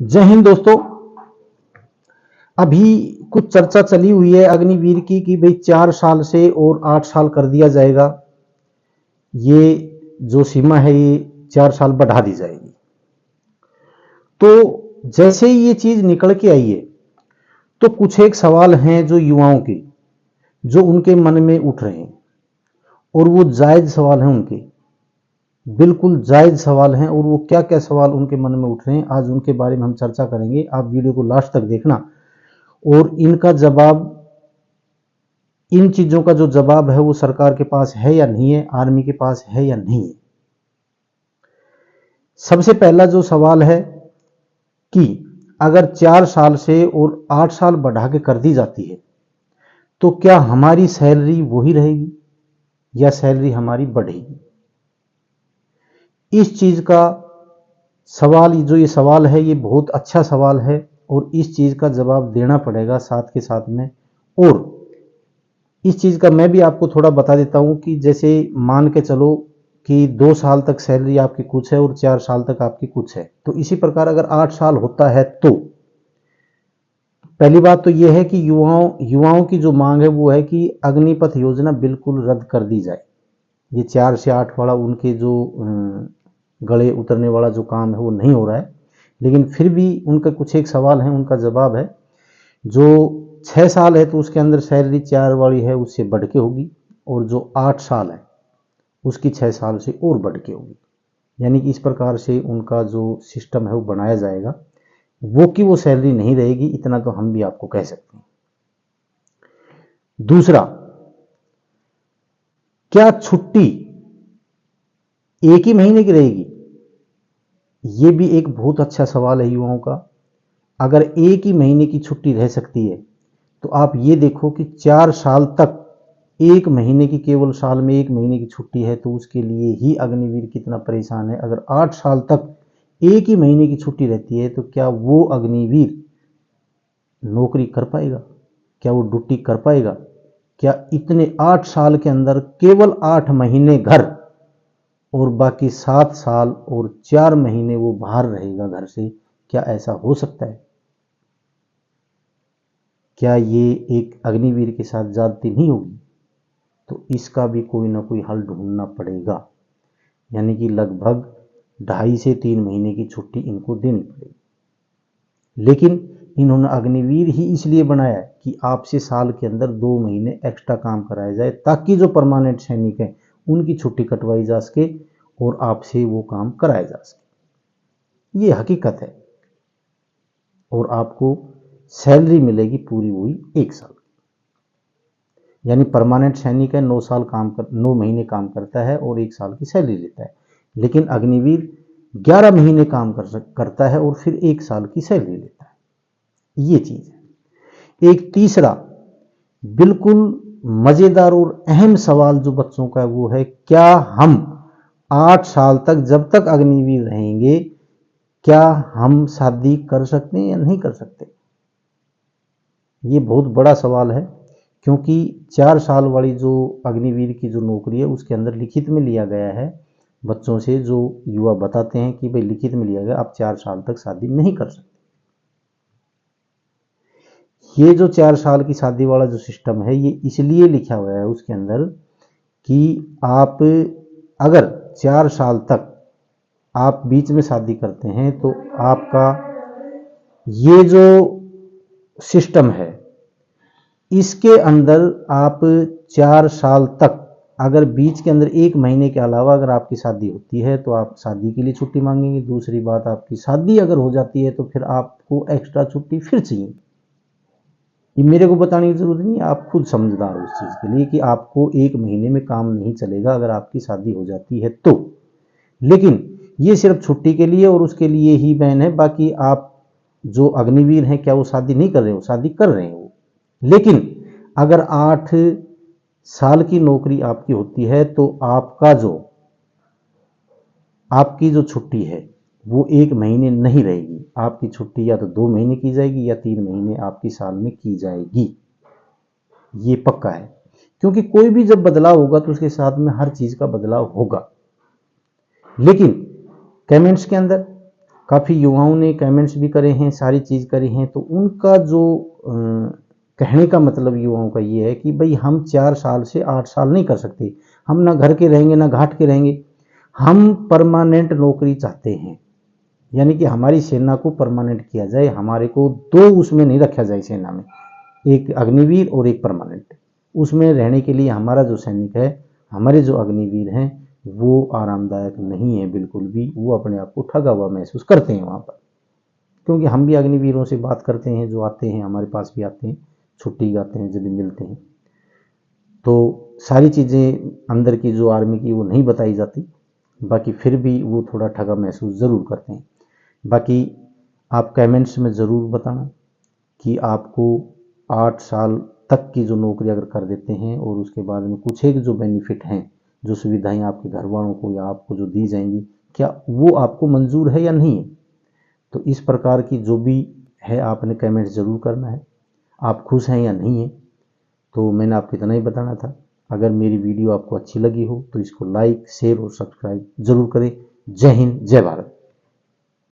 जय हिंद दोस्तों। अभी कुछ चर्चा चली हुई है अग्निवीर की कि भाई 4 साल से और 8 साल कर दिया जाएगा। ये जो सीमा है ये 4 साल बढ़ा दी जाएगी। तो जैसे ही ये चीज निकल के आई है तो कुछ एक सवाल हैं जो युवाओं के, जो उनके मन में उठ रहे हैं और वो जायज सवाल हैं, उनके बिल्कुल जायज सवाल हैं। और वो क्या क्या सवाल उनके मन में उठ रहे हैं आज उनके बारे में हम चर्चा करेंगे। आप वीडियो को लास्ट तक देखना और इनका जवाब, इन चीजों का जो जवाब है वो सरकार के पास है या नहीं है, आर्मी के पास है या नहीं है। सबसे पहला जो सवाल है कि अगर 4 साल से और 8 साल बढ़ा के कर दी जाती है तो क्या हमारी सैलरी वही रहेगी या सैलरी हमारी बढ़ेगी। इस चीज का सवाल, जो ये सवाल है ये बहुत अच्छा सवाल है और इस चीज का जवाब देना पड़ेगा साथ के साथ में। और इस चीज का मैं भी आपको थोड़ा बता देता हूं कि जैसे मान के चलो कि 2 साल तक सैलरी आपकी कुछ है और 4 साल तक आपकी कुछ है, तो इसी प्रकार अगर 8 साल होता है तो पहली बात तो यह है कि युवाओं की जो मांग है वो है कि अग्निपथ योजना बिल्कुल रद्द कर दी जाए। ये 4 से 8 वाला उनके जो गले उतरने वाला जो काम है वो नहीं हो रहा है, लेकिन फिर भी उनका कुछ एक सवाल है, उनका जवाब है। जो 6 साल है तो उसके अंदर सैलरी 4 वाली है उससे बढ़ के होगी, और जो 8 साल है उसकी 6 साल से और बढ़ के होगी। यानी कि इस प्रकार से उनका जो सिस्टम है वो बनाया जाएगा। वो कि वो सैलरी नहीं रहेगी, इतना तो हम भी आपको कह सकते हैं। दूसरा, क्या छुट्टी एक ही महीने की रहेगी? ये भी एक बहुत अच्छा सवाल है युवाओं का। अगर एक ही महीने की छुट्टी रह सकती है तो आप ये देखो कि 4 साल तक एक महीने की, केवल साल में एक महीने की छुट्टी है तो उसके लिए ही अग्निवीर कितना परेशान है। अगर 8 साल तक एक ही महीने की छुट्टी रहती है तो क्या वो अग्निवीर नौकरी कर पाएगा? क्या वो ड्यूटी कर पाएगा? क्या इतने 8 साल के अंदर केवल 8 महीने घर और बाकी 7 साल और 4 महीने वो बाहर रहेगा घर से? क्या ऐसा हो सकता है? क्या ये एक अग्निवीर के साथ ज्यादती नहीं होगी? तो इसका भी कोई ना कोई हल ढूंढना पड़ेगा। यानी कि लगभग 2.5 से 3 महीने की छुट्टी इनको देनी पड़ेगी। लेकिन इन्होंने अग्निवीर ही इसलिए बनाया कि आपसे साल के अंदर 2 महीने एक्स्ट्रा काम कराया जाए ताकि जो परमानेंट सैनिक हैं उनकी छुट्टी कटवाई जा सके और आपसे वो काम कराया जा सके। ये हकीकत है। और आपको सैलरी मिलेगी पूरी हुई 1 साल। यानी परमानेंट सैनिक है 9 महीने काम करता है और 1 साल की सैलरी लेता है, लेकिन अग्निवीर 11 महीने काम करता है और फिर 1 साल की सैलरी लेता है। ये चीज है। एक तीसरा बिल्कुल मजेदार और अहम सवाल जो बच्चों का है वो है, क्या हम 8 साल तक, जब तक अग्निवीर रहेंगे, क्या हम शादी कर सकते हैं या नहीं कर सकते? ये बहुत बड़ा सवाल है, क्योंकि 4 साल वाली जो अग्निवीर की जो नौकरी है उसके अंदर लिखित में लिया गया है बच्चों से, जो युवा बताते हैं कि भाई लिखित में लिया गया आप 4 साल तक शादी नहीं कर सकते। ये जो 4 साल की शादी वाला जो सिस्टम है ये इसलिए लिखा हुआ है उसके अंदर कि आप अगर 4 साल तक आप बीच में शादी करते हैं तो आपका ये जो सिस्टम है इसके अंदर आप 4 साल तक, अगर बीच के अंदर 1 महीने के अलावा अगर आपकी शादी होती है तो आप शादी के लिए छुट्टी मांगेंगे। दूसरी बात, आपकी शादी अगर हो जाती है तो फिर आपको एक्स्ट्रा छुट्टी फिर चाहिए। ये मेरे को बताने की जरूरत नहीं है, आप खुद समझदार हो इस चीज के लिए कि आपको 1 महीने में काम नहीं चलेगा अगर आपकी शादी हो जाती है तो। लेकिन ये सिर्फ छुट्टी के लिए और उसके लिए ही बैन है। बाकी आप जो अग्निवीर हैं क्या वो शादी नहीं कर रहे हो? शादी कर रहे हैं वो। लेकिन अगर 8 साल की नौकरी आपकी होती है तो आपकी जो छुट्टी है वो 1 महीने नहीं रहेगी। आपकी छुट्टी या तो 2 महीने की जाएगी या 3 महीने आपकी साल में की जाएगी। ये पक्का है, क्योंकि कोई भी जब बदलाव होगा तो उसके साथ में हर चीज का बदलाव होगा। लेकिन कमेंट्स के अंदर काफ़ी युवाओं ने कमेंट्स भी करे हैं, सारी चीज़ करी हैं, तो उनका जो कहने का मतलब युवाओं का ये है कि भाई हम 4 साल से 8 साल नहीं कर सकते, हम ना घर के रहेंगे ना घाट के रहेंगे, हम परमानेंट नौकरी चाहते हैं। यानी कि हमारी सेना को परमानेंट किया जाए, हमारे को दो उसमें नहीं रखा जाए सेना में, एक अग्निवीर और एक परमानेंट। उसमें रहने के लिए हमारा जो सैनिक है, हमारे जो अग्निवीर हैं, वो आरामदायक नहीं है बिल्कुल भी, वो अपने आप को ठगा हुआ महसूस करते हैं वहाँ पर। क्योंकि हम भी अग्निवीरों से बात करते हैं, जो आते हैं हमारे पास भी आते हैं, छुट्टी गाते हैं जब भी मिलते हैं, तो सारी चीज़ें अंदर की जो आर्मी की वो नहीं बताई जाती, बाकी फिर भी वो थोड़ा ठगा महसूस ज़रूर करते हैं। बाकी आप कमेंट्स में ज़रूर बताना कि आपको 8 साल तक की जो नौकरी अगर कर देते हैं और उसके बाद में कुछ एक जो बेनिफिट हैं, जो सुविधाएं आपके घर वालों को या आपको जो दी जाएंगी, क्या वो आपको मंजूर है या नहीं है। तो इस प्रकार की जो भी है आपने कमेंट ज़रूर करना है, आप खुश हैं या नहीं हैं। तो मैंने आपको इतना ही बताना था। अगर मेरी वीडियो आपको अच्छी लगी हो तो इसको लाइक, शेयर और सब्सक्राइब ज़रूर करें। जय हिंद, जय भारत।